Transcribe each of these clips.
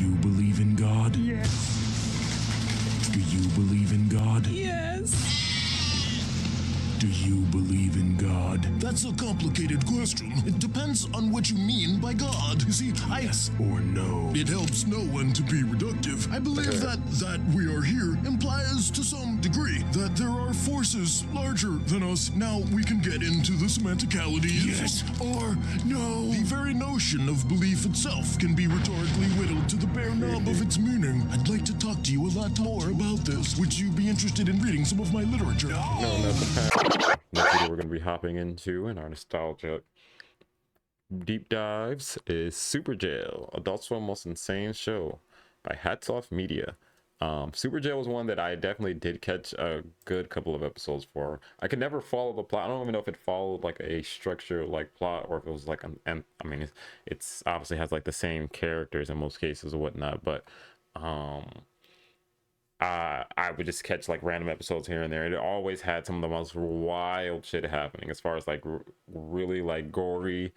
you believe in God? Yes. Do you believe in God? Yes. Do you believe in God? That's a complicated question. It depends on what you mean by God. You see, Yes or no? It helps no one to be reductive. I believe that we are here implies to some degree that there are forces larger than us. Now we can get into the semanticalities. Yes or no? The very notion of belief itself can be rhetorically whittled to the bare nub of its meaning. I'd like to talk to you a lot more about this. Would you be interested in reading some of my literature? No, not the past. Next video we're going to be hopping into in our nostalgia deep dives is Super Jail, Adult Swim most insane show by Hats Off Media. Super Jail was one that I definitely did catch a good couple of episodes for. I could never follow the plot. I don't even know if it followed like a structure like plot or if it was like I mean it's obviously has like the same characters in most cases or whatnot, but I would just catch like random episodes here and there. It always had some of the most wild shit happening as far as like really like gory,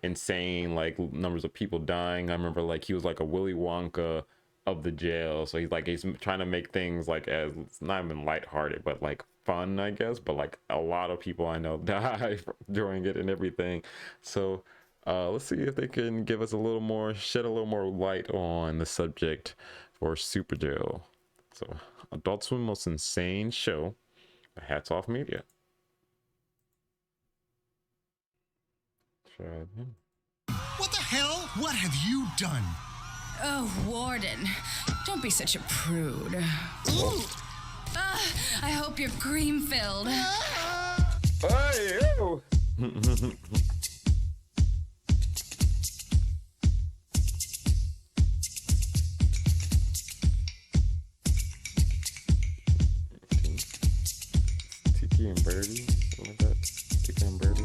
insane like numbers of people dying. I remember like he was like a Willy Wonka of the jail, so he's trying to make things like as it's not even lighthearted but like fun, I guess, but like a lot of people I know die during it and everything. So let's see if they can give us shed a little more light on the subject for Super Jail. So, Adult Swim most insane show by Hats Off Media. What the hell? What have you done? Oh, Warden, don't be such a prude. I hope you're cream-filled. Hey, ew. Tiki and Birdie, something like that. Tiki and Birdie.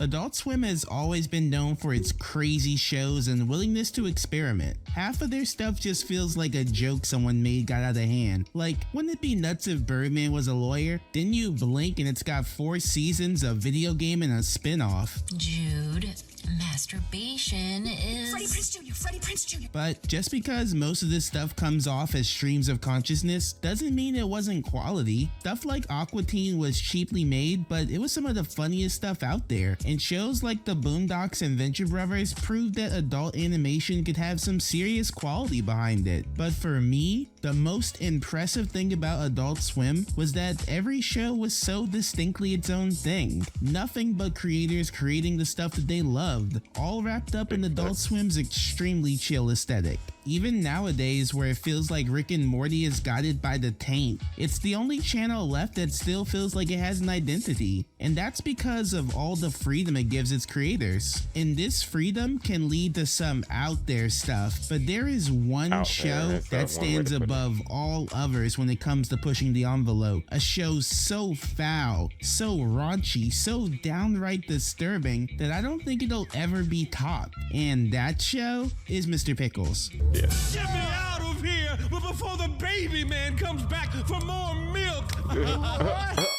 Adult Swim has always been known for its crazy shows and willingness to experiment. Half of their stuff just feels like a joke someone made got out of hand. Like, wouldn't it be nuts if Birdman was a lawyer? Then you blink and it's got 4 seasons, a video game, and a spin-off. Jude, masturbation is... Freddie Prinze Jr. But just because most of this stuff comes off as streams of consciousness doesn't mean it wasn't quality. Stuff like Aqua Teen was cheaply made, but it was some of the funniest stuff out there. And shows like the Boondocks and Venture Brothers proved that adult animation could have some serious quality behind it. But for me, the most impressive thing about Adult Swim was that every show was so distinctly its own thing. Nothing but creators creating the stuff that they loved, all wrapped up in Adult Swim's extremely chill aesthetic. Even nowadays, where it feels like Rick and Morty is guided by the taint, it's the only channel left that still feels like it has an identity. And that's because of all the freedom it gives its creators. And this freedom can lead to some out there stuff, but there is one show that stands above all others when it comes to pushing the envelope. A show so foul, so raunchy, so downright disturbing that I don't think it'll ever be topped. And that show is Mr. Pickles. Yeah. Get me out of here, but before the baby man comes back for more milk.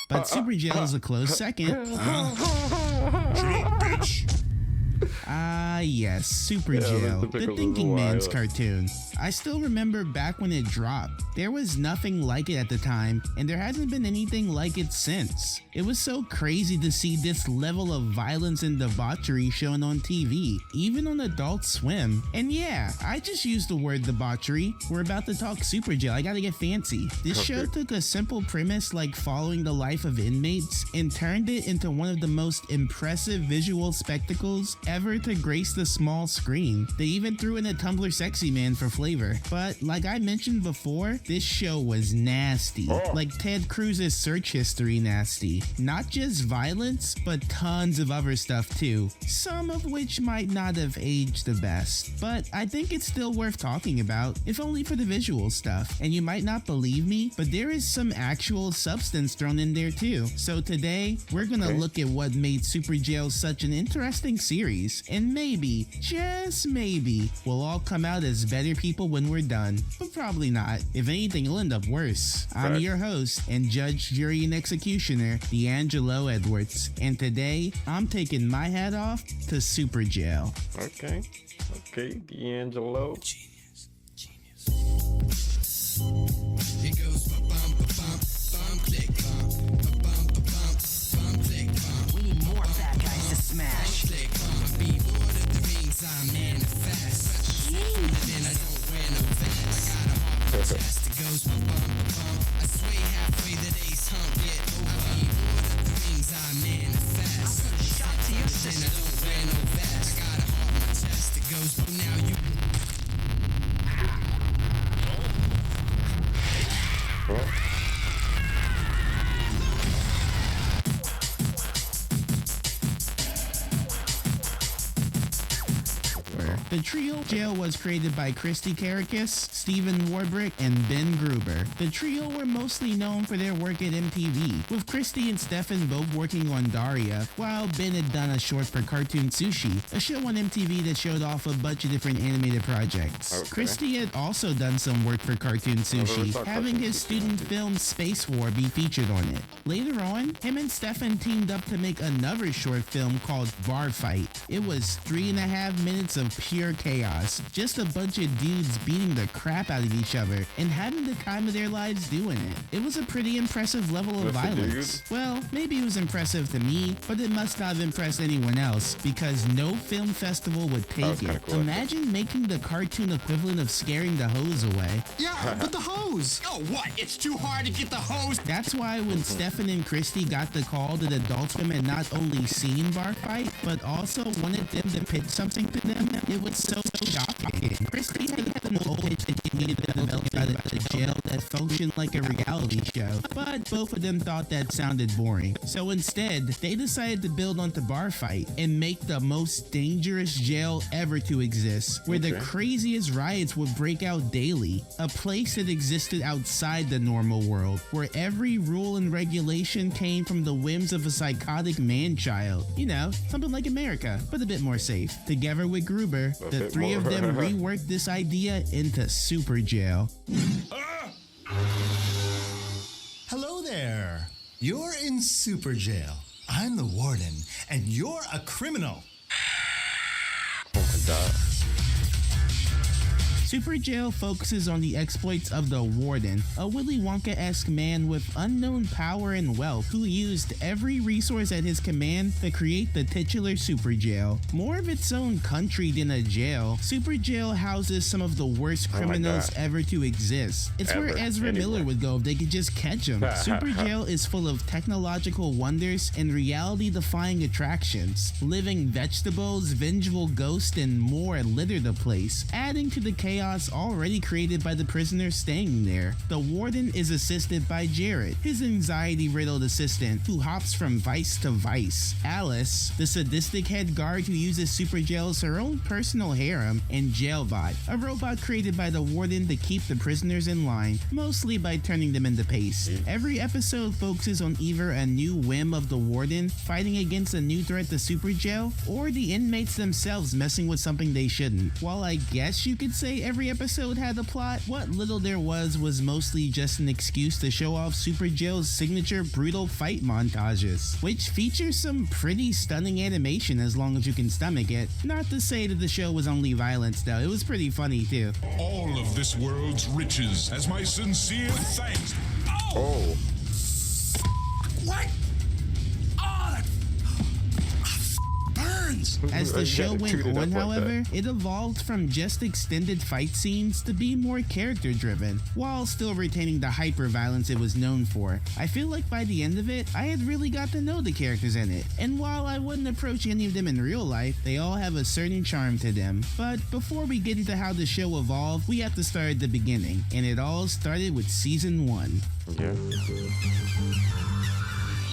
But Super Jail is a close second. Yes, Super Jail, the Thinking Man's cartoon. I still remember back when it dropped. There was nothing like it at the time, and there hasn't been anything like it since. It was so crazy to see this level of violence and debauchery shown on TV, even on Adult Swim. And yeah, I just used the word debauchery. We're about to talk Super Jail, I gotta get fancy. This show took a simple premise like following the life of inmates and turned it into one of the most impressive visual spectacles ever to grace the small screen. They even threw in a Tumblr sexy man for flavor. But like I mentioned before, this show was nasty. Like Ted Cruz's search history nasty. Not just violence, but tons of other stuff too. Some of which might not have aged the best. But I think it's still worth talking about, if only for the visual stuff. And you might not believe me, but there is some actual substance thrown in there too. So today, we're gonna look at what made Super Jail such an interesting series. And maybe, just maybe, we'll all come out as better people when we're done. But probably not. If anything, it'll end up worse. I'm your host and judge, jury, and executioner, D'Angelo Edwards. And today, I'm taking my hat off to Super Jail. Okay, D'Angelo. It goes ba-bum, ba-bum, bum, click, bum, ba-bum, ba-bum, bum, click, bum. We need more bad guys to smash. Click, bum. Be Lord of the Rings, I manifest. Then I don't wear no vest. I got a heart chest. It goes ba-bum, ba-bum. I sway halfway the day's hump. Get over. Be Lord of the Rings, I manifest. I'll put a shot to your Then I system. don't wear no vest. I got a heart chest. It goes, but now you. The trio jail was created by Christy Karakis, Stephen Warbrick, and Ben Gruber. The trio were mostly known for their work at MTV, with Christy and Stefan both working on Daria, while Ben had done a short for Cartoon Sushi, a show on MTV that showed off a bunch of different animated projects. Okay. Christy had also done some work for Cartoon Sushi, having his student film Space War be featured on it. Later on, him and Stefan teamed up to make another short film called Bar Fight. It was 3.5 minutes of pure chaos, just a bunch of dudes beating the crap out of each other and having the time of their lives doing it. It was a pretty impressive level of violence. Well, maybe it was impressive to me, but it must not have impressed anyone else because no film festival would take it. Cool. Imagine making the cartoon equivalent of scaring the hose away. Yeah, but the hose. Oh, what? It's too hard to get the hose. That's why when Stefan and Christy got the call that Adult Swim had not only seen Bar Fight, but also wanted them to pitch something to them, it was so shocking. Christy had an old pitch that needed to develop out of the jail that functioned like a reality show, but both of them thought that sounded boring. So instead, they decided to build onto Bar Fight and make the most dangerous jail ever to exist, where the craziest riots would break out daily. A place that existed outside the normal world, where every rule and regulation came from the whims of a psychotic man-child. You know, something like America, but a bit more safe. Together with Gruber, the three of them reworked this idea into Super Jail. Hello there. You're in super jail. I'm the warden, and you're a criminal. Oh my god. Super Jail focuses on the exploits of the Warden, a Willy Wonka-esque man with unknown power and wealth who used every resource at his command to create the titular Super Jail. More of its own country than a jail, Super Jail houses some of the worst criminals ever to exist. It's where Ezra Miller would go if they could just catch him. Super Jail is full of technological wonders and reality-defying attractions. Living vegetables, vengeful ghosts, and more litter the place, adding to the chaos already created by the prisoners staying there. The warden is assisted by Jared, his anxiety-riddled assistant who hops from vice to vice. Alice, the sadistic head guard who uses Super Jail as her own personal harem, and Jailbot, a robot created by the warden to keep the prisoners in line, mostly by turning them into paste. Every episode focuses on either a new whim of the warden fighting against a new threat to Super Jail, or the inmates themselves messing with something they shouldn't. While I guess you could say every episode had a plot, what little there was mostly just an excuse to show off Super Jail's signature brutal fight montages, which features some pretty stunning animation as long as you can stomach it. Not to say that the show was only violence though, it was pretty funny too. All of this world's riches as my sincere thanks. Oh. What? Oh, that burns. As the show went Treated on, up like however, that. it evolved from just extended fight scenes to be more character driven, while still retaining the hyper violence it was known for. I feel like by the end of it, I had really got to know the characters in it, and while I wouldn't approach any of them in real life, they all have a certain charm to them. But before we get into how the show evolved, we have to start at the beginning, and it all started with season 1. Yeah.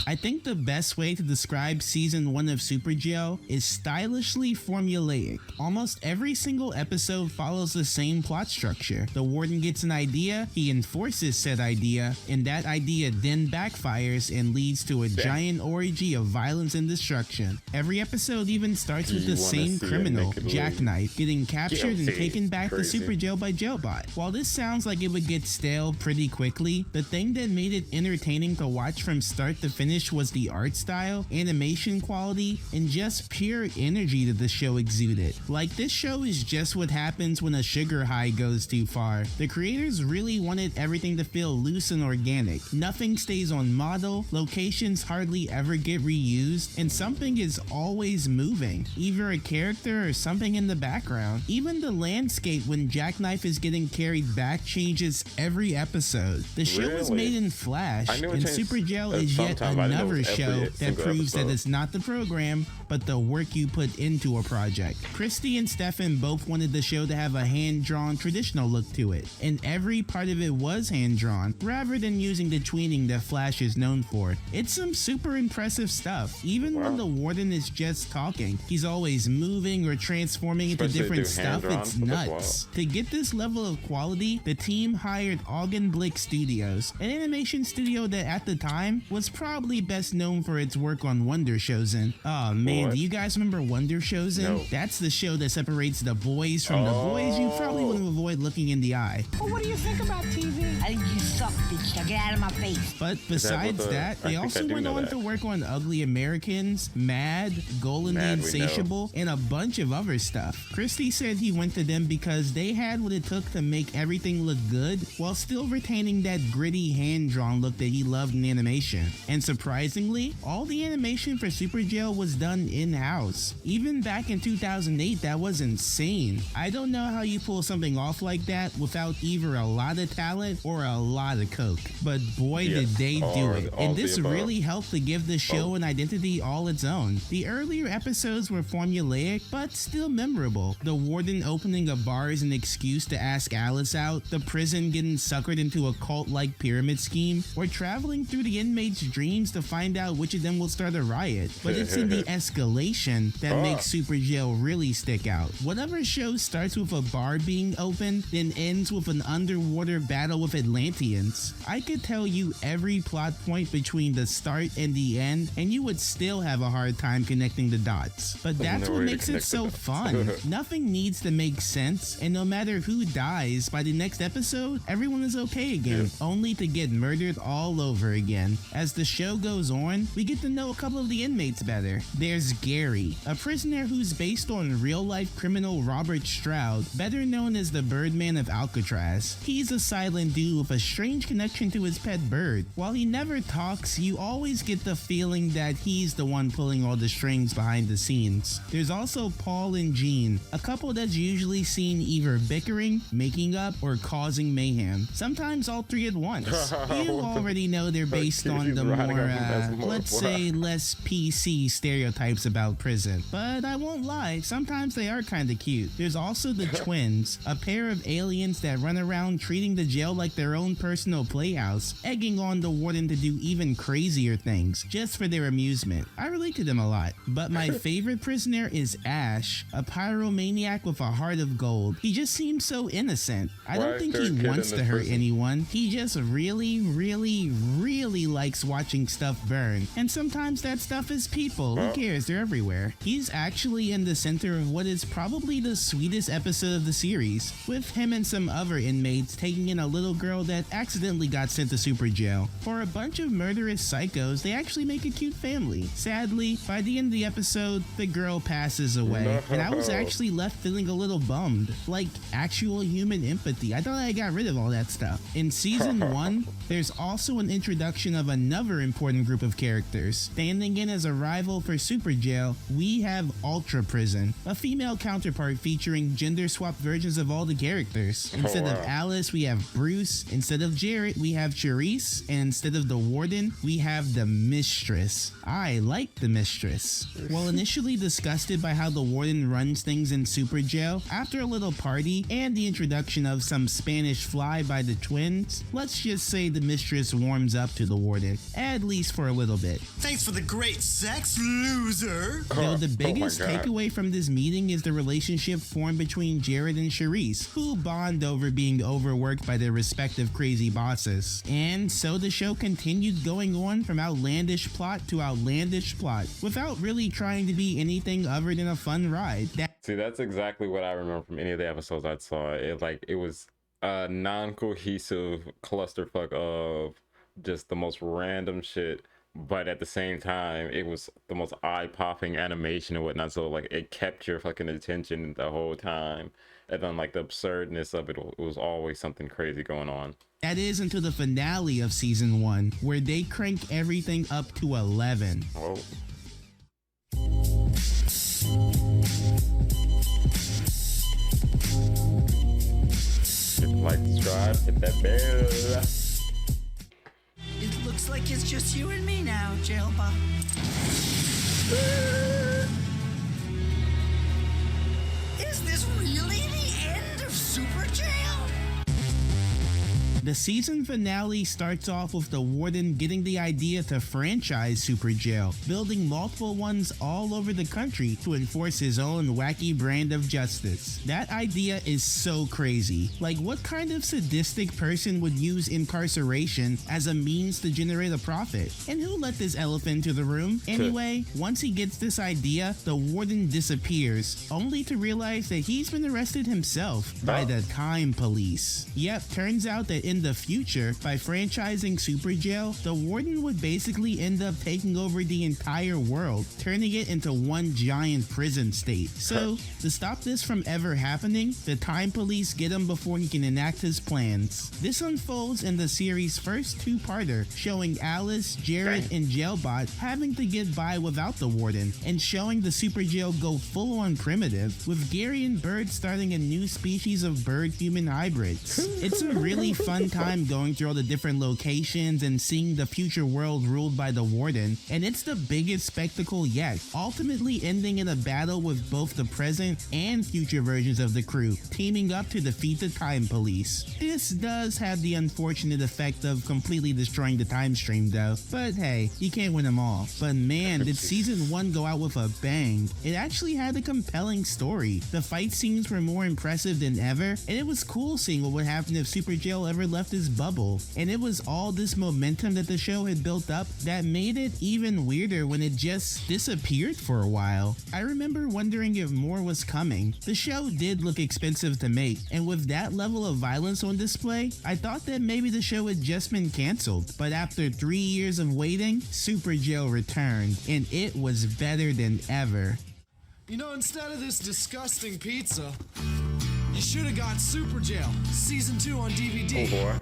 I think the best way to describe season 1 of Super Jail is stylishly formulaic. Almost every single episode follows the same plot structure. The warden gets an idea, he enforces said idea, and that idea then backfires and leads to a giant orgy of violence and destruction. Every episode even starts with the same criminal, Jackknife, getting captured and taken back to Super Jail by Jailbot. While this sounds like it would get stale pretty quickly, the thing that made it entertaining to watch from start to finish finish was the art style, animation quality, and just pure energy that the show exuded. Like, this show is just what happens when a sugar high goes too far. The creators really wanted everything to feel loose and organic. Nothing stays on model, locations hardly ever get reused, and something is always moving, either a character or something in the background. Even the landscape when Jackknife is getting carried back changes every episode. The show was made in Flash, and Super Jail is yet another show that proves that it's not the program, but the work you put into a project. Christy and Stefan both wanted the show to have a hand-drawn traditional look to it, and every part of it was hand-drawn, rather than using the tweening that Flash is known for. It's some super impressive stuff. Even when the Warden is just talking, he's always moving or transforming into different stuff. It's nuts. To get this level of quality, the team hired Augenblick Studios, an animation studio that at the time was probably best known for its work on Wonder Chosen. Oh man, do you guys remember Wonder Chosen? No. That's the show that separates the boys from the boys you probably want to avoid looking in the eye. Well, what do you think about TV? I think you suck, bitch. Now get out of my face. But besides that, they also went on to work on Ugly Americans, Mad, Golan the Insatiable, and a bunch of other stuff. Christie said he went to them because they had what it took to make everything look good while still retaining that gritty hand-drawn look that he loved in animation. And surprisingly, all the animation for Super Jail was done in-house. Even back in 2008, that was insane. I don't know how you pull something off like that without either a lot of talent or a lot of coke. But boy, did they do it. And this really helped to give the show an identity all its own. The earlier episodes were formulaic, but still memorable. The Warden opening a bar is an excuse to ask Alice out, the prison getting suckered into a cult-like pyramid scheme, or traveling through the inmates' dreams to find out which of them will start a riot. But it's in the escalation that makes Super Jail really stick out. Whatever show starts with a bar being opened, then ends with an underwater battle with Atlanteans, I could tell you every plot point between the start and the end, and you would still have a hard time connecting the dots. But that's what makes it so fun. Nothing needs to make sense, and no matter who dies, by the next episode, everyone is okay again, only to get murdered all over again. As the show goes on, we get to know a couple of the inmates better. There's Gary, a prisoner who's based on real-life criminal Robert Stroud, better known as the Birdman of Alcatraz. He's a silent dude with a strange connection to his pet bird. While he never talks, you always get the feeling that he's the one pulling all the strings behind the scenes. There's also Paul and Jean, a couple that's usually seen either bickering, making up, or causing mayhem. Sometimes all three at once. You already know they're based on the more, let's say, less PC stereotypes about prison. But I won't lie, sometimes they are kinda cute. There's also the twins, a pair of aliens that run around treating the jail like their own personal playhouse, egging on the warden to do even crazier things, just for their amusement. I relate to them a lot. But my favorite prisoner is Ash, a pyromaniac with a heart of gold. He just seems so innocent. I don't think he wants to hurt anyone. He just really likes watching stuff burn. And sometimes that stuff is people. Who cares? They're everywhere. He's actually in the center of what is probably the sweetest episode of the series, with him and some other inmates taking in a little girl that accidentally got sent to Super Jail. For a bunch of murderous psychos, they actually make a cute family. Sadly, by the end of the episode, the girl passes away, and I was actually left feeling a little bummed. Like, actual human empathy. I thought I got rid of all that stuff. In season 1, there's also an introduction of another important group of characters. Standing in as a rival for Super Jail, we have Ultra Prison, a female counterpart featuring gender-swapped versions of all the characters. Instead of Alice, we have Bruce. Instead of Jarrett, we have Charisse. And instead of the Warden, we have the Mistress. I like the Mistress. While initially disgusted by how the Warden runs things in Super Jail, after a little party and the introduction of some Spanish fly by the twins, let's just say the Mistress warms up to the Warden, at least for a little bit. Thanks for the great sex, loser! Though the biggest takeaway from this meeting is the relationship formed between Jared and Charisse, who bond over being overworked by their respective crazy bosses. And so the show continued going on from outlandish plot to outlandish plot, without really trying to be anything other than a fun ride. See, that's exactly what I remember from any of the episodes I saw. It was a non-cohesive clusterfuck of just the most random shit but at the same time it was the most eye-popping animation and whatnot, so like it kept your fucking attention the whole time. And then like the absurdness of it was always something crazy going on. That is until the finale of season 1, where they crank everything up to 11. Oh. Hit like, subscribe, hit that bell. It looks like it's just you and me now, Jailbot. Is this really the end of Super Jail? The season finale starts off with the warden getting the idea to franchise Super Jail, building multiple ones all over the country to enforce his own wacky brand of justice. That idea is so crazy. Like, what kind of sadistic person would use incarceration as a means to generate a profit? And who let this elephant into the room? Anyway, once he gets this idea, the warden disappears, only to realize that he's been arrested himself by the Time Police. Yep, turns out that in the future, by franchising Super Jail, the warden would basically end up taking over the entire world, turning it into one giant prison state. So, to stop this from ever happening, the Time Police get him before he can enact his plans. This unfolds in the series' first two-parter, showing Alice, Jared, and Jailbot having to get by without the warden, and showing the Super Jail go full-on primitive, with Gary and Bird starting a new species of bird-human hybrids. It's a really fun time going through all the different locations and seeing the future world ruled by the warden, and it's the biggest spectacle yet, ultimately ending in a battle with both the present and future versions of the crew, teaming up to defeat the Time Police. This does have the unfortunate effect of completely destroying the time stream though, but hey, you can't win them all. But man, did season 1 go out with a bang. It actually had a compelling story. The fight scenes were more impressive than ever, and it was cool seeing what would happen if Super Jail ever left his bubble. And it was all this momentum that the show had built up that made it even weirder when it just disappeared for a while. I remember wondering if more was coming. The show did look expensive to make, and with that level of violence on display, I thought that maybe the show had just been canceled. But after 3 years of waiting, Super Jail returned, and it was better than ever. You know, instead of this disgusting pizza, you should have got Super Jail Season 2 on DVD. Oh boy.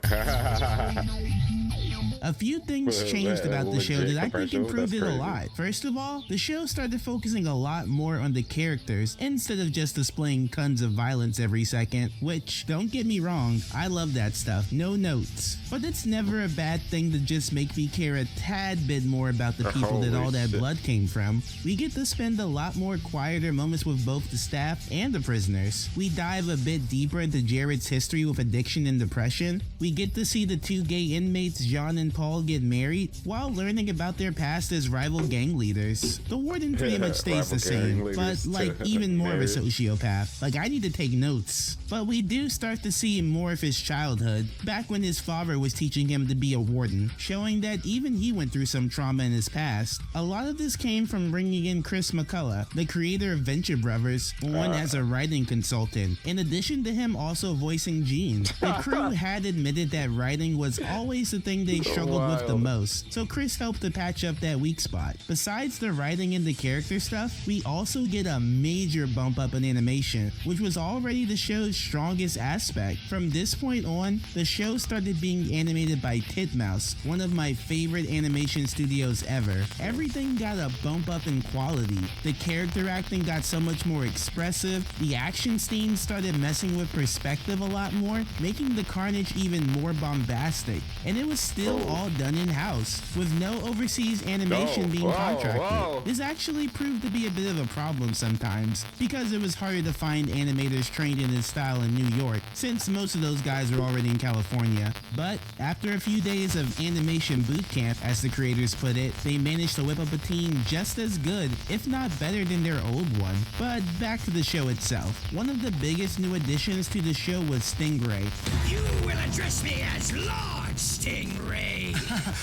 A few things changed about the show that I think improved it a lot. First of all, the show started focusing a lot more on the characters instead of just displaying tons of violence every second, which, don't get me wrong, I love that stuff, no notes. But it's never a bad thing to just make me care a tad bit more about the people that all that blood came from. We get to spend a lot more quieter moments with both the staff and the prisoners. We dive a bit deeper into Jared's history with addiction and depression. We get to see the two gay inmates, John and Paul, get married while learning about their past as rival gang leaders. The warden pretty much stays the same, but like even more of a sociopath. Like, I need to take notes. But we do start to see more of his childhood, back when his father was teaching him to be a warden, showing that even he went through some trauma in his past. A lot of this came from bringing in Chris McCullough, the creator of Venture Brothers, on as a writing consultant, in addition to him also voicing Gene. The crew had admitted that writing was always the thing they struggled with the most, so Chris helped to patch up that weak spot. Besides the writing and the character stuff, we also get a major bump up in animation, which was already the show's strongest aspect. From this point on, the show started being animated by Titmouse, one of my favorite animation studios ever. Everything got a bump up in quality. The character acting got so much more expressive, the action scenes started messing with perspective a lot more, making the carnage even more bombastic, and it was still all done in-house, with no overseas animation being contracted. This actually proved to be a bit of a problem sometimes, because it was harder to find animators trained in this style in New York, since most of those guys are already in California. But after a few days of animation boot camp, as the creators put it, they managed to whip up a team just as good, if not better than their old one. But back to the show itself. One of the biggest new additions to the show was Stingray. You will address me as Lord Stingray.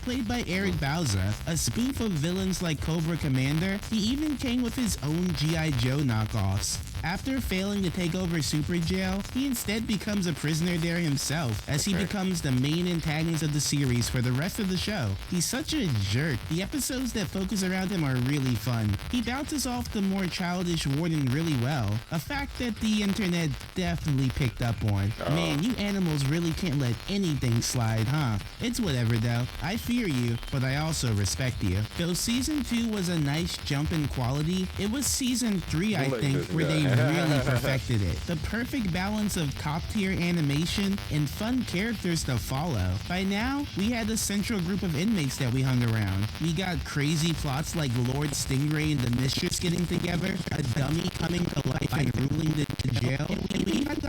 Played by Eric Bauza, a spoof of villains like Cobra Commander, he even came with his own G.I. Joe knockoffs. After failing to take over Super Jail, he instead becomes a prisoner there himself, as he becomes the main antagonist of the series for the rest of the show. He's such a jerk. The episodes that focus around him are really fun. He bounces off the more childish Warden really well, a fact that the internet definitely picked up on. Man, you animals really can't let anything slide, huh? It's whatever though. I fear you, but I also respect you. Though season 2 was a nice jump in quality, it was season 3 I think where they really perfected it. The perfect balance of top tier animation and fun characters to follow. By now, we had a central group of inmates that we hung around. We got crazy plots like Lord Stingray and the Mistress getting together, a dummy coming to life and ruling the jail, and we got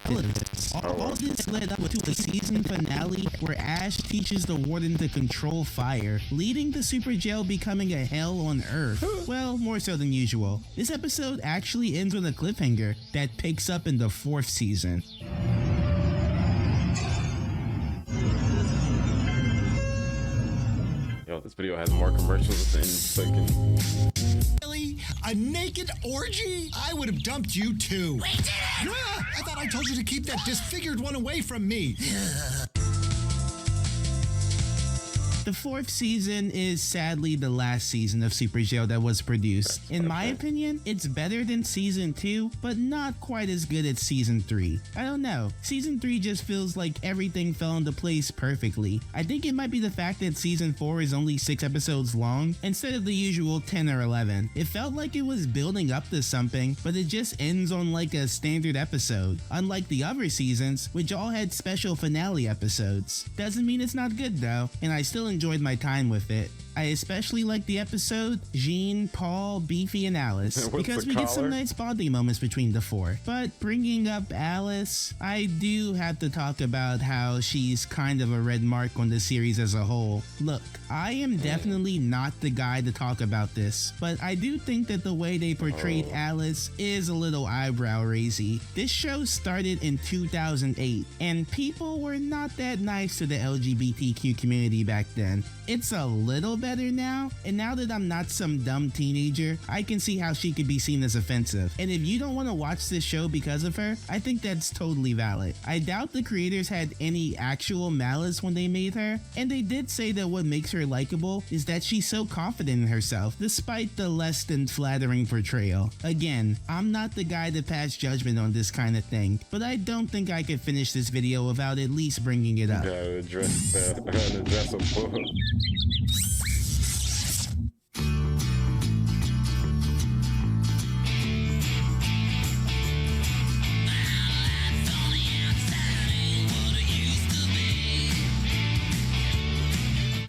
relatives. All this led up to a season finale where Ash teaches the Warden to control fire, leading to Super Jail becoming a hell on Earth. Well, more so than usual. This episode actually ends with a cliffhanger that picks up in the 4th season. Yo, this video has more commercials than fucking... Really? A naked orgy? I would have dumped you too. We did it! I thought I told you to keep that disfigured one away from me. The 4th season is sadly the last season of Super Jail that was produced. In my opinion, it's better than season 2, but not quite as good as season 3. I don't know. Season 3 just feels like everything fell into place perfectly. I think it might be the fact that season 4 is only 6 episodes long instead of the usual 10 or 11. It felt like it was building up to something, but it just ends on like a standard episode. Unlike the other seasons, which all had special finale episodes. Doesn't mean it's not good though, and I still enjoyed my time with it. I especially like the episode Jean, Paul, Beefy, and Alice because we get some nice bonding moments between the 4. But bringing up Alice, I do have to talk about how she's kind of a red mark on the series as a whole. Look, I am definitely not the guy to talk about this, but I do think that the way they portrayed Alice is a little eyebrow raisy. This show started in 2008, and people were not that nice to the LGBTQ community back then. It's a little better now, and now that I'm not some dumb teenager, I can see how she could be seen as offensive. And if you don't want to watch this show because of her, I think that's totally valid. I doubt the creators had any actual malice when they made her, and they did say that what makes her likable is that she's so confident in herself, despite the less than flattering portrayal. Again, I'm not the guy to pass judgment on this kind of thing, but I don't think I could finish this video without at least bringing it up. Gotta address a book.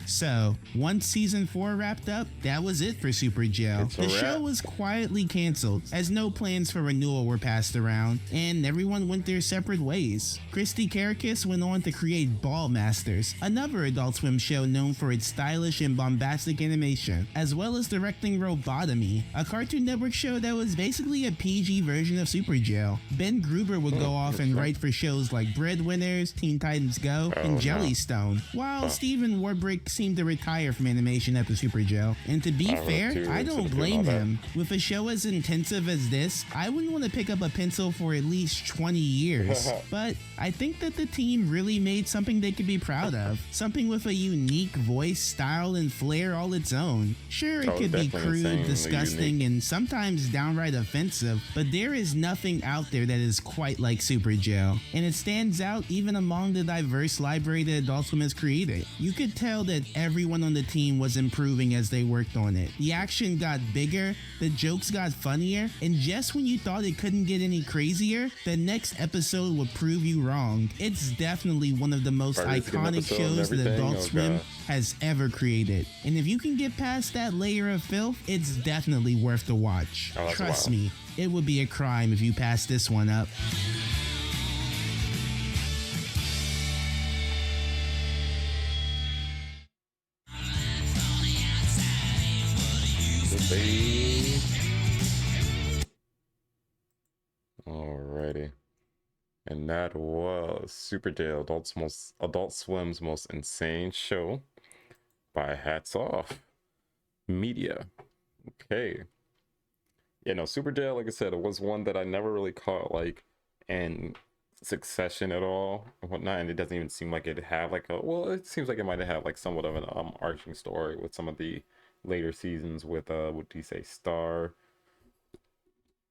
So, once season 4 wrapped up, that was it for Super Jail. The show was quietly canceled, as no plans for renewal were passed around, and everyone went their separate ways. Christy Karakis went on to create Ball Masters, another Adult Swim show known for its stylish and bombastic animation, as well as directing Robotomy, a Cartoon Network show that was basically a PG version of Super Jail. Ben Gruber would go off and write for shows like Breadwinners, Teen Titans Go, and Jellystone, while Steven Warbrick seemed to retire from animation after Super Jail. And to be fair, I don't blame him. With a show as intensive as this, I wouldn't want to pick up a pencil for at least 20 years. But I think that the team really made something they could be proud of. Something with a unique voice, style, and flair all its own. Sure, it could be crude, disgusting, and sometimes downright offensive, but there is nothing out there that is quite like Super Jail. And it stands out even among the diverse library that Adult Swim has created. You could tell that everyone on the team was improving as they worked on it. The action got bigger, the jokes got funnier, and just when you thought it couldn't get any crazier, the next episode would prove you wrong. It's definitely one of the most iconic shows that Adult Swim has ever created. And if you can get past that layer of filth, it's definitely worth the watch. Trust me, it would be a crime if you pass this one up. Alrighty. And that was Super Jail, Adult Swim's most insane show by Hats Off Media. Okay. Yeah, no, Super Jail, like I said, it was one that I never really caught like in succession at all and whatnot, and it doesn't even seem like it had like a, well, it seems like it might have had like somewhat of an arching story with some of the later seasons with what do you say,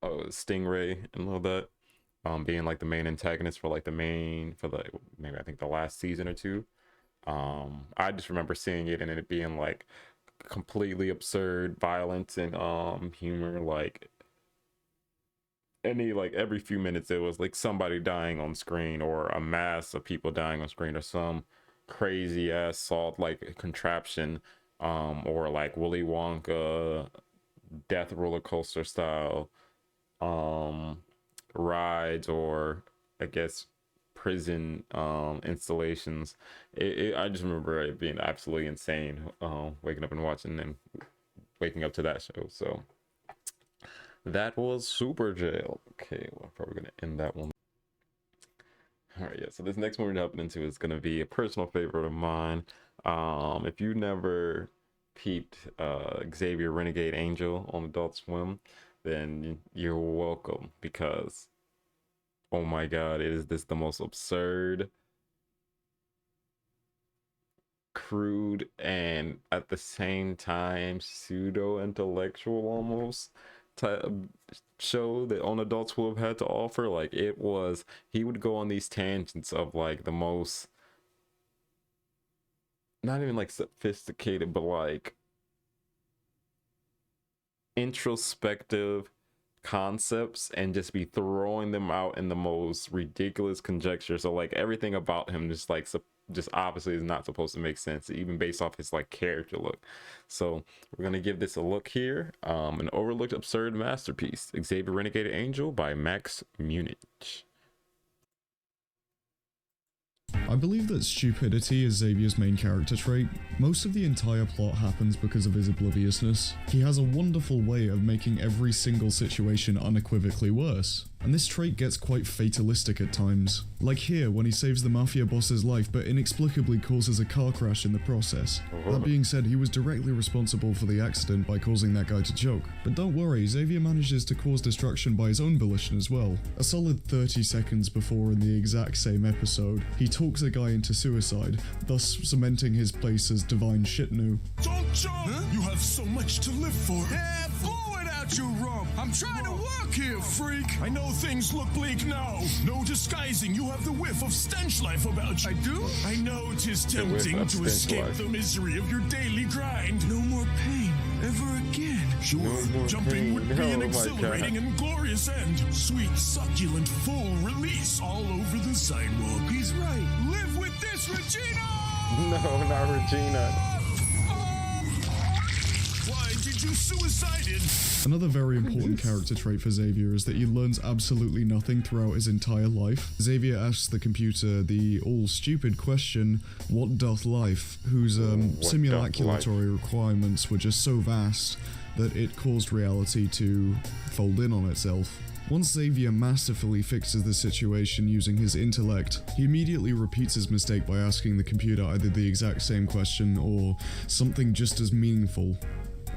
Stingray and all that, being like the main antagonist for like maybe I think the last season or two. I just remember seeing it and it being like completely absurd violence and humor, like every few minutes it was like somebody dying on screen or a mass of people dying on screen or some crazy ass salt like contraption, or like Willy Wonka death roller coaster style rides, or I guess prison installations. I just remember it being absolutely insane, waking up and watching and waking up to that show. So that was Super Jail. Okay, we're probably gonna end that one. All right, yeah, so this next one we're jumping into is gonna be a personal favorite of mine. If you never peeped Xavier Renegade Angel on Adult Swim, then you're welcome, because oh my god, is this the most absurd, crude, and at the same time pseudo-intellectual almost type show that on Adult Swim had to offer. Like, it was, he would go on these tangents of like the most, not even like sophisticated, but like introspective concepts, and just be throwing them out in the most ridiculous conjecture. So like everything about him just like just obviously is not supposed to make sense, even based off his like character look. So we're gonna give this a look here. An overlooked absurd masterpiece, Xavier Renegade Angel by Max Munich. I believe that stupidity is Xavier's main character trait. Most of the entire plot happens because of his obliviousness. He has a wonderful way of making every single situation unequivocally worse, and this trait gets quite fatalistic at times. Like here, when he saves the mafia boss's life but inexplicably causes a car crash in the process. That being said, he was directly responsible for the accident by causing that guy to choke. But don't worry, Xavier manages to cause destruction by his own volition as well. A solid 30 seconds before, in the exact same episode, he talks a guy into suicide, thus cementing his place as divine shit new. Don't jump! Huh? You have so much to live for. Yeah, blow it out your rump. I'm trying to work here, freak. I know things look bleak now. No disguising, you have the whiff of stench life about you. I do? I know 'tis tempting to escape the misery of your daily grind. No more pain ever again. Sure, jumping would be an exhilarating and glorious end. Sweet, succulent, full release all over the sidewalk. He's right. Live with this, Regina! No, not Regina. Why did you suicided? Another very important character trait for Xavier is that he learns absolutely nothing throughout his entire life. Xavier asks the computer the all-stupid question, what doth life? Whose simulacratory requirements were just so vast that it caused reality to fold in on itself. Once Xavier masterfully fixes the situation using his intellect, he immediately repeats his mistake by asking the computer either the exact same question or something just as meaningful,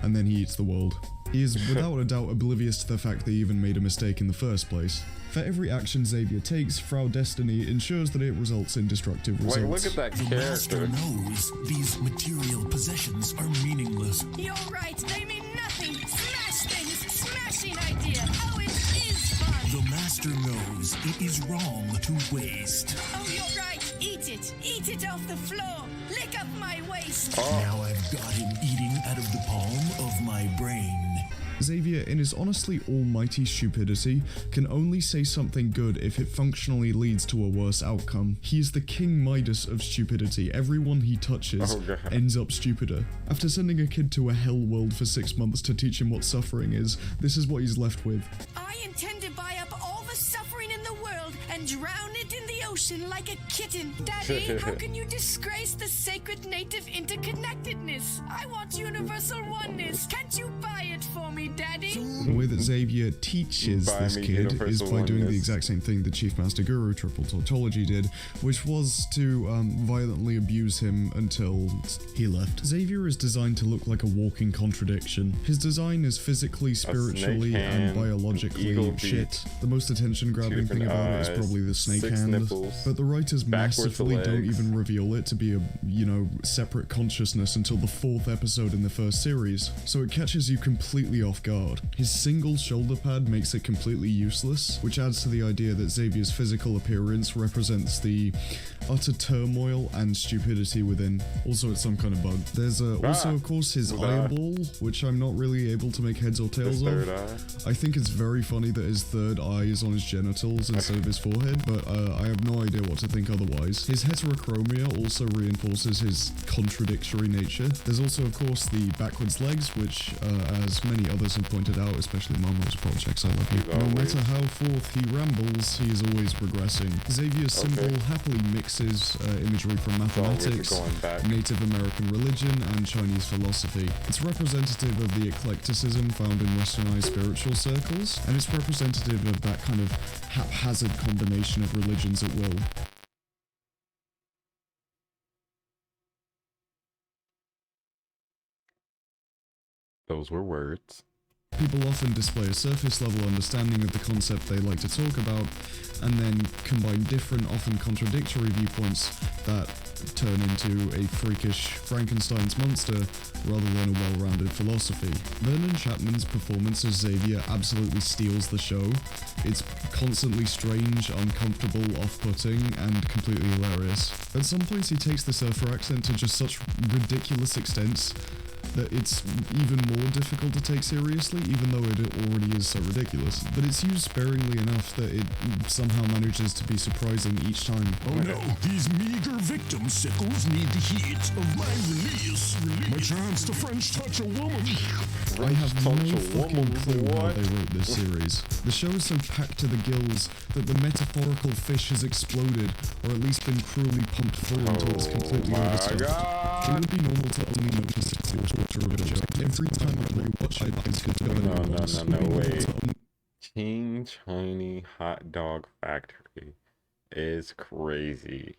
and then he eats the world. He is without a doubt oblivious to the fact that he even made a mistake in the first place. For every action Xavier takes, Frau Destiny ensures that it results in destructive results. Like, look at that character. The master knows these material possessions are meaningless. You're right, they mean nothing. Smash things, smashing idea. Oh, it is fun. The master knows it is wrong to waste. Oh, you're right. Eat it off the floor. Lick up my waist. Now I've got him eating out of the palm of my brain. Xavier, in his honestly almighty stupidity, can only say something good if it functionally leads to a worse outcome. He is the King Midas of stupidity. Everyone he touches ends up stupider. After sending a kid to a hell world for 6 months to teach him what suffering is, this is what he's left with. I intend to buy up all the suffering in the world and drown it in the ocean like a kitten. Daddy, how can you disgrace the sacred native interconnectedness? I want universal oneness. Can't you buy it for me, Daddy? The way that Xavier teaches this kid is by doing the exact same thing that Chief Master Guru Triple Tautology did, which was to violently abuse him until he left. Xavier is designed to look like a walking contradiction. His design is physically, spiritually, and biologically shit. The most attention-grabbing thing about it is probably the snake hand, but the writers massively don't even reveal it to be a, you know, separate consciousness until the 4th episode in the first series, so it catches you completely off guard. His single shoulder pad makes it completely useless, which adds to the idea that Xavier's physical appearance represents the utter turmoil and stupidity within. Also, it's some kind of bug. There's also, of course, his eyeball, which I'm not really able to make heads or tails of. I think it's very funny that his third eye is on his genitals instead of his forehead, but I have no idea what to think otherwise. His heterochromia also reinforces his contradictory nature. There's also, of course, the backwards legs, which, as many others have pointed out, especially Marvel's projects, I love you. No matter how forth he rambles, he is always regressing. Xavier's symbol happily mixes imagery from mathematics, Native American religion, and Chinese philosophy. It's representative of the eclecticism found in westernized spiritual circles, and it's representative of that kind of haphazard combination of religions at will. Those were words. People often display a surface-level understanding of the concept they like to talk about, and then combine different, often contradictory viewpoints that turn into a freakish Frankenstein's monster rather than a well-rounded philosophy. Vernon Chapman's performance as Xavier absolutely steals the show. It's constantly strange, uncomfortable, off-putting, and completely hilarious. At some points he takes the surfer accent to just such ridiculous extents that it's even more difficult to take seriously, even though it already is so ridiculous. But it's used sparingly enough that it somehow manages to be surprising each time. Oh no, these meager victim sickles need the heat of my release. My chance to French touch a woman. I have no fucking clue how they wrote this series. The show is so packed to the gills that the metaphorical fish has exploded, or at least been cruelly pumped full until it's completely overstuffed. It would be normal to only notice a quarter of a joke. Every time I rewatch it, it's good. No, wait. King Chinese Hot Dog Factory is crazy.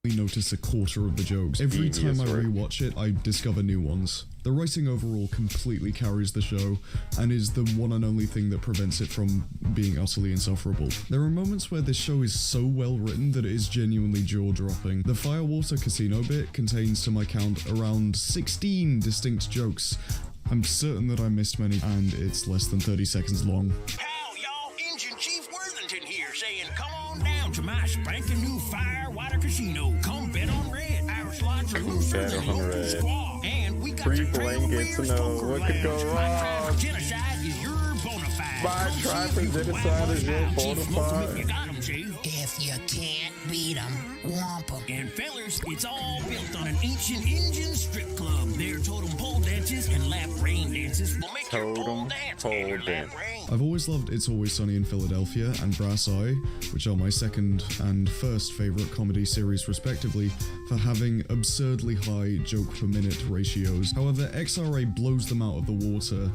Notice a quarter of the jokes. Every time I rewatch it, I discover new ones. The writing overall completely carries the show, and is the one and only thing that prevents it from being utterly insufferable. There are moments where this show is so well written that it is genuinely jaw-dropping. The Firewater Casino bit contains, to my count, around 16 distinct jokes. I'm certain that I missed many, and it's less than 30 seconds long. Howell, y'all, Engine Chief Worthington here, saying come on down to my spanking new Firewater Casino. Come bet on red. Our slots are looser than local squaw. And we got Free blankets to know what could go wrong. Genocide is your bona fide. My tribe for genocide is your bona fide. You got 'em, Chief. If you can't beat 'em, whomp 'em. And fellers, it's all built on an ancient Indian strip club. Their totem pole dances and lap rain dances will make your pole dance and your lap rain. I've always loved It's Always Sunny in Philadelphia and Brass Eye, which are my second and first favourite comedy series respectively, for having absurdly high joke per minute ratios. However, XRA blows them out of the water.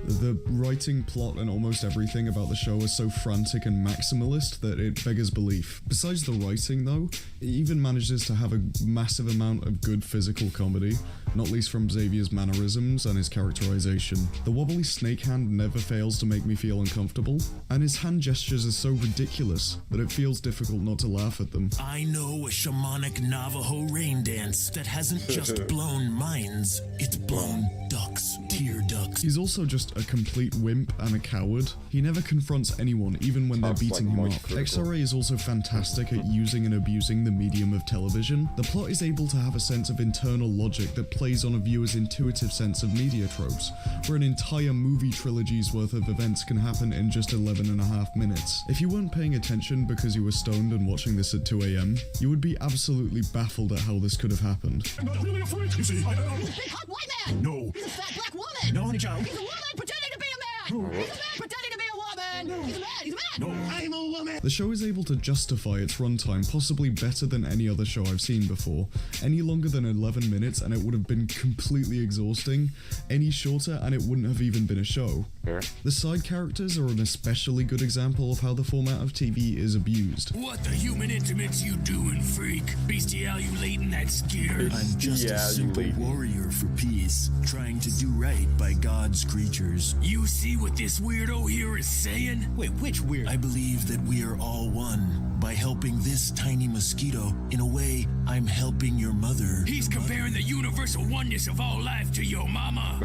The writing, plot, and almost everything about the show are so frantic and maximalist that it beggars belief. Besides the writing though, it even manages to have a massive amount of good physical comedy, not least from Xavier's mannerisms and his characterization. The wobbly snake hand never fails to make me feel uncomfortable, and his hand gestures are so ridiculous that it feels difficult not to laugh at them. I know a shamanic Navajo rain dance that hasn't just blown minds, it's blown ducks, tear ducks. He's also just a complete wimp and a coward. He never confronts anyone, even when they're beating him up. XRA is also fantastic at using and abusing the medium of television. The plot is able to have a sense of internal logic that plays on a viewer's intuitive sense of media tropes, where an entire movie trilogy's worth of events can happen in just 11.5 minutes. If you weren't paying attention because you were stoned and watching this at 2 AM, you would be absolutely baffled at how this could have happened. I'm not really afraid, you see. He's a big hot white man! No. He's a fat black woman! No, honey child. He's a woman pretending to be a man! He's a man pretending to be a woman! He's a man! He's a man! No, I'm a woman. The show is able to justify its runtime possibly better than any other show I've seen before. Any longer than 11 minutes and it would have been completely exhausting. Any shorter and it wouldn't have even been a show. Sure. The side characters are an especially good example of how the format of TV is abused. What the human intimates you doing, freak? Bestialulating that skeeter? I'm just a simple warrior for peace, trying to do right by God's creatures. You see what this weirdo here is saying? Wait, which weird? I believe that we are all one. By helping this tiny mosquito, in a way, I'm helping your mother. He's comparing the universal oneness of all life to your mama.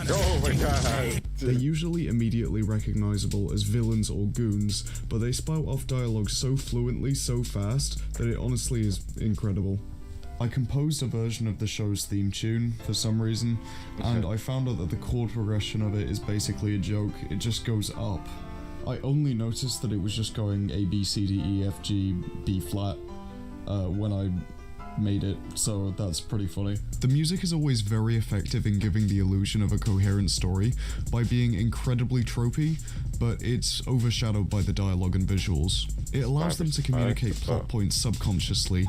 Oh my god. They're usually immediately recognizable as villains or goons, but they spout off dialogue so fluently, so fast, that it honestly is incredible. I composed a version of the show's theme tune for some reason, and I found out that the chord progression of it is basically a joke. It just goes up. I only noticed that it was just going A, B, C, D, E, F, G, B flat when I made it, so that's pretty funny. The music is always very effective in giving the illusion of a coherent story by being incredibly tropey, but it's overshadowed by the dialogue and visuals. It allows them to communicate plot points subconsciously.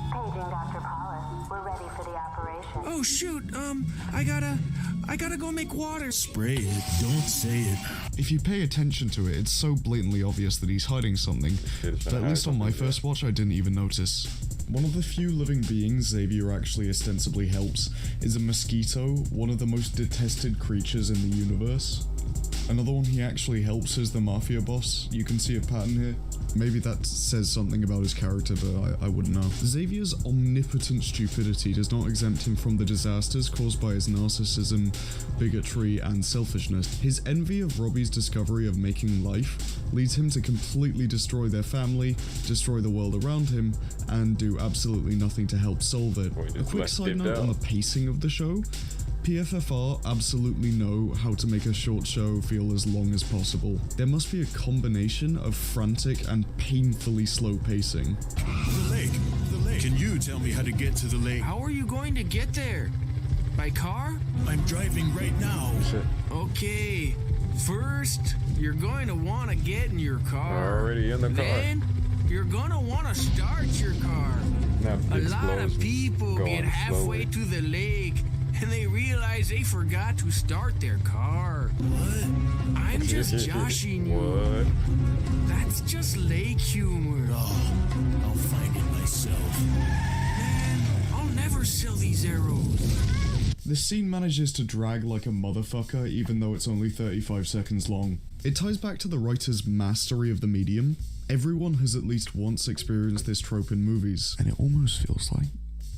Oh shoot, I gotta go make water. Spray it, don't say it. If you pay attention to it, it's so blatantly obvious that he's hiding something, but at least on my first watch I didn't even notice. One of the few living beings Xavier actually ostensibly helps is a mosquito, one of the most detested creatures in the universe. Another one he actually helps is the mafia boss. You can see a pattern here. Maybe that says something about his character, but I wouldn't know. Xavier's omnipotent stupidity does not exempt him from the disasters caused by his narcissism, bigotry, and selfishness. His envy of Robbie's discovery of making life leads him to completely destroy their family, destroy the world around him, and do absolutely nothing to help solve it. A quick side note on the pacing of the show. PFFR absolutely know how to make a short show feel as long as possible. There must be a combination of frantic and painfully slow pacing. The lake. Can you tell me how to get to the lake? How are you going to get there? By car? I'm driving right now. Okay. First, you're going to want to get in your car. Already in the car. Then, you're going to want to start your car. A lot of people get halfway to the lake and they realize they forgot to start their car. What? I'm just joshing you. What? That's just lake humor. Oh, I'll find it myself. Man, I'll never sell these arrows. The scene manages to drag like a motherfucker even though it's only 35 seconds long. It ties back to the writer's mastery of the medium. Everyone has at least once experienced this trope in movies, and it almost feels like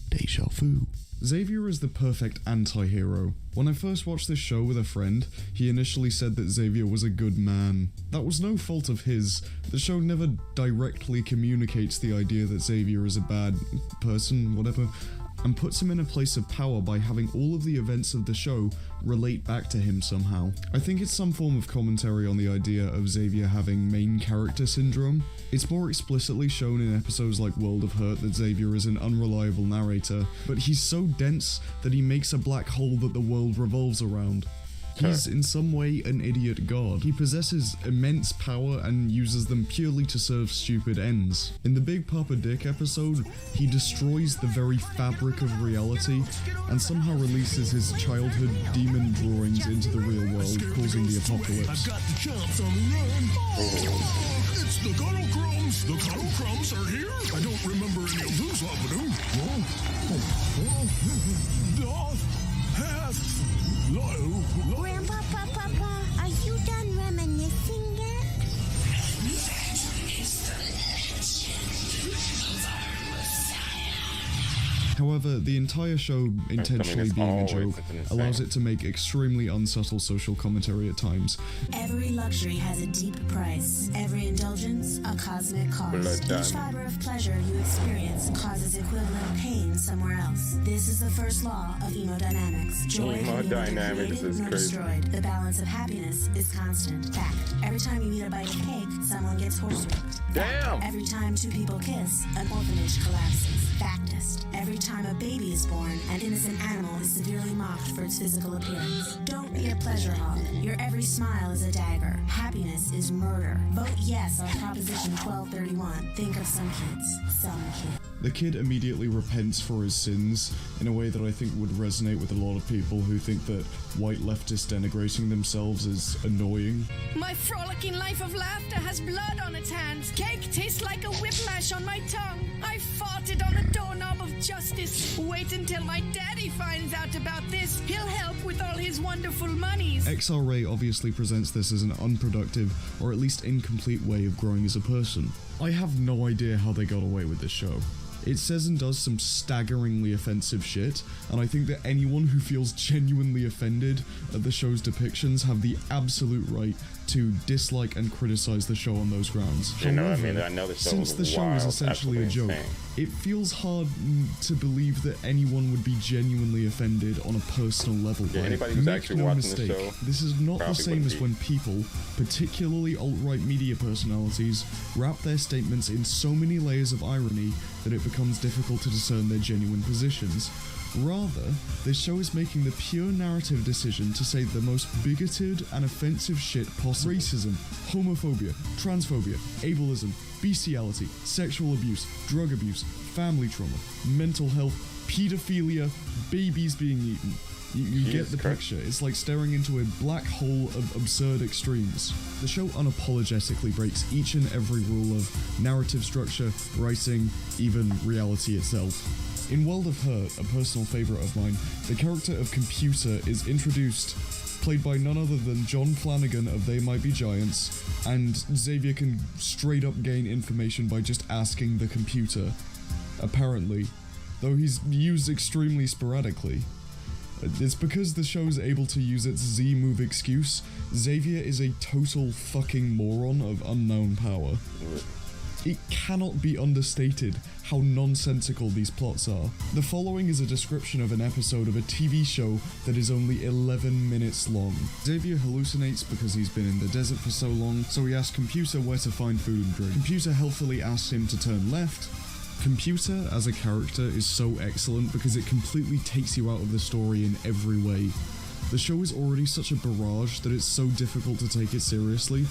deja vu. Xavier is the perfect anti-hero. When I first watched this show with a friend, he initially said that Xavier was a good man. That was no fault of his. The show never directly communicates the idea that Xavier is a bad person, whatever, and puts him in a place of power by having all of the events of the show relate back to him somehow. I think it's some form of commentary on the idea of Xavier having main character syndrome. It's more explicitly shown in episodes like World of Hurt that Xavier is an unreliable narrator, but he's so dense that he makes a black hole that the world revolves around. He's in some way an idiot god. He possesses immense power and uses them purely to serve stupid ends. In the Big Papa Dick episode, he destroys the very fabric of reality and somehow releases his childhood demon drawings into the real world, causing the apocalypse. I've got the chomps on the run. Oh, it's the Cuddle Crumbs. The Cuddle Crumbs are here. I don't remember any of who's happening. Grandpa, Papa, are you done reminiscing yet? However, the entire show intentionally being a joke allows it to make extremely unsubtle social commentary at times. Every luxury has a deep price. Every indulgence, a cosmic cost. Each fiber of pleasure you experience causes equivalent pain somewhere else. This is the first law of hemodynamics. Joy can be neither created nor destroyed. The balance of happiness is constant. Fact. Every time you eat a bite of cake, someone gets horsewhipped. Damn! Every time two people kiss, an orphanage collapses. Factist. Every time a baby is born, an innocent animal is severely mocked for its physical appearance. Don't be a pleasure hog. Your every smile is a dagger. Happiness is murder. Vote yes on Proposition 1231. Think of some kids. Some kids. The kid immediately repents for his sins in a way that I think would resonate with a lot of people who think that white leftists denigrating themselves is annoying. My frolicking life of laughter has blood on its hands. Cake tastes like a whiplash on my tongue. I farted on a doorknob of justice. Wait until my daddy finds out about this. He'll help with all his wonderful monies. XRA obviously presents this as an unproductive or at least incomplete way of growing as a person. I have no idea how they got away with this show. It says and does some staggeringly offensive shit, and I think that anyone who feels genuinely offended at the show's depictions have the absolute right to dislike and criticize the show on those grounds. You know, However, I mean, I know the show since the show is essentially a joke, it feels hard to believe that anyone would be genuinely offended on a personal level. Yeah, anybody who's actually watching the show, this is not the same as when people, particularly alt-right media personalities, wrap their statements in so many layers of irony that it becomes difficult to discern their genuine positions. Rather, this show is making the pure narrative decision to say the most bigoted and offensive shit possible. Racism, homophobia, transphobia, ableism, bestiality, sexual abuse, drug abuse, family trauma, mental health, pedophilia, babies being eaten. You get the picture. It's like staring into a black hole of absurd extremes. The show unapologetically breaks each and every rule of narrative structure, writing, even reality itself. In World of Hurt, a personal favourite of mine, the character of Computer is introduced, played by none other than John Flanagan of They Might Be Giants, and Xavier can straight up gain information by just asking the computer, apparently, though he's used extremely sporadically. It's because the show's able to use its Z-move excuse. Xavier is a total fucking moron of unknown power. It cannot be understated how nonsensical these plots are. The following is a description of an episode of a TV show that is only 11 minutes long. Xavier hallucinates because he's been in the desert for so long, so he asks Computer where to find food and drink. Computer helpfully asks him to turn left. Computer as a character is so excellent because it completely takes you out of the story in every way. The show is already such a barrage that it's so difficult to take it seriously,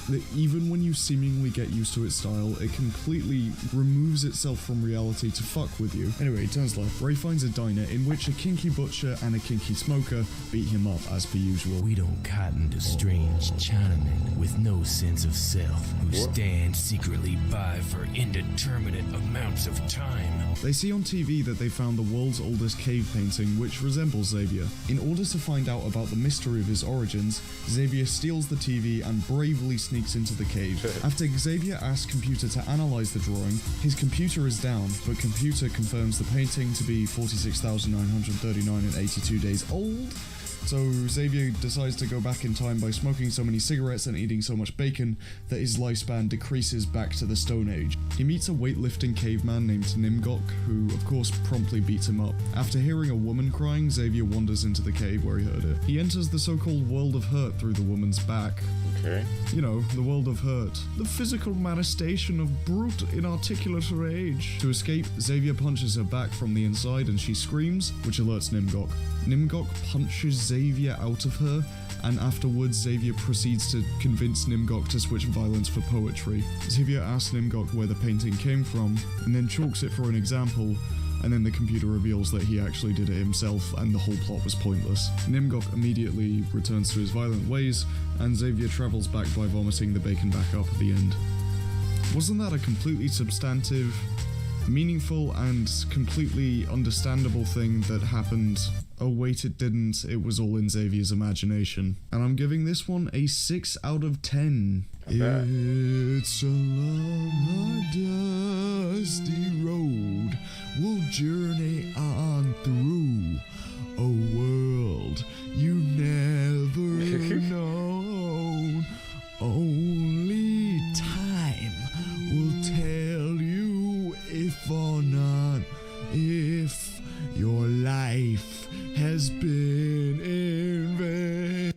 that even when you seemingly get used to its style, it completely removes itself from reality to fuck with you. Anyway, he turns left. Ray finds a diner in which a kinky butcher and a kinky smoker beat him up as per usual. We don't cotton to strange Chinamen with no sense of self who stand secretly by for indeterminate amounts of time. They see on TV that they found the world's oldest cave painting, which resembles Xavier. In order to find out about the mystery of his origins, Xavier steals the TV and bravely sneaks into the cave. After Xavier asks Computer to analyze the drawing, his computer is down, but Computer confirms the painting to be 46,939 and 82 days old. So Xavier decides to go back in time by smoking so many cigarettes and eating so much bacon that his lifespan decreases back to the Stone Age. He meets a weightlifting caveman named Nimgok, who of course promptly beats him up. After hearing a woman crying, Xavier wanders into the cave where he heard it. He enters the so-called World of Hurt through the woman's back. Okay. You know, the World of Hurt. The physical manifestation of brute, inarticulate rage. To escape, Xavier punches her back from the inside and she screams, which alerts Nimgok. Nimgok punches Xavier out of her, and afterwards Xavier proceeds to convince Nimgok to switch violence for poetry. Xavier asks Nimgok where the painting came from, and then chalks it for an example, and then the computer reveals that he actually did it himself and the whole plot was pointless. Nimgok immediately returns to his violent ways, and Xavier travels back by vomiting the bacon back up at the end. Wasn't that a completely substantive, meaningful, and completely understandable thing that happened? Oh wait, it didn't. It was all in Xavier's imagination. And I'm giving this one a 6 out of 10. It's a long, hard, dusty road we'll journey on through. A world you never known. Only time will tell you if or not, if your life has been in vain.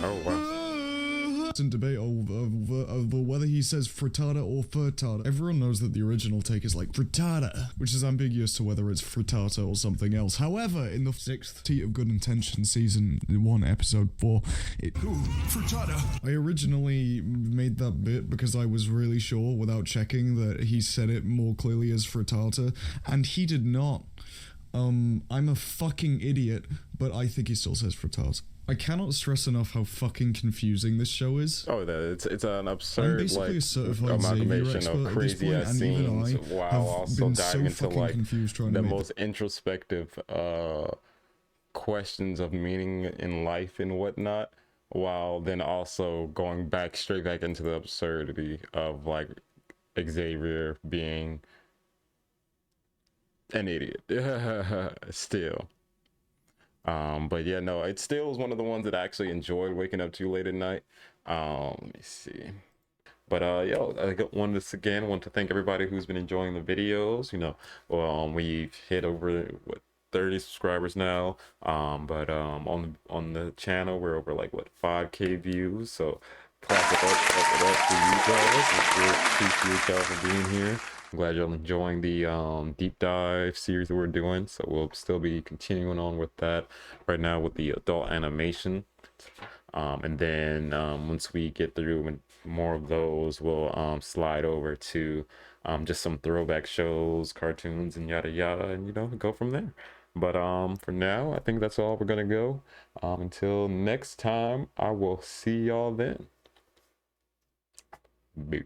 Oh wow. And debate over whether he says frittata or frittata. Everyone knows that the original take is like frittata, which is ambiguous to whether it's frittata or something else. However, in the 6th Teat of Good Intention season 1 episode 4, frittata. I originally made that bit because I was really sure without checking that he said it more clearly as frittata, and he did not. I'm a fucking idiot, but I think he still says frittata. I cannot stress enough how fucking confusing this show is. Oh, it's an absurd, I'm basically like, a certified amalgamation Xavier of crazy ass scenes, while also diving into like the most introspective questions of meaning in life and whatnot, while then also going straight back into the absurdity of like Xavier being an idiot still. But yeah, no, it still was one of the ones that I actually enjoyed waking up to late at night. Let me see. But yo, I want to thank everybody who's been enjoying the videos. You know, we've hit over 30 subscribers now. But on the channel we're over like 5K views. So clap it up to you guys. We appreciate y'all for being here. I'm glad y'all enjoying the deep dive series that we're doing, so we'll still be continuing on with that right now with the adult animation, and then once we get through more of those, we'll slide over to just some throwback shows, cartoons, and yada yada, and you know, go from there. But for now, I think that's all we're gonna go. Until next time, I will see y'all then. Bye.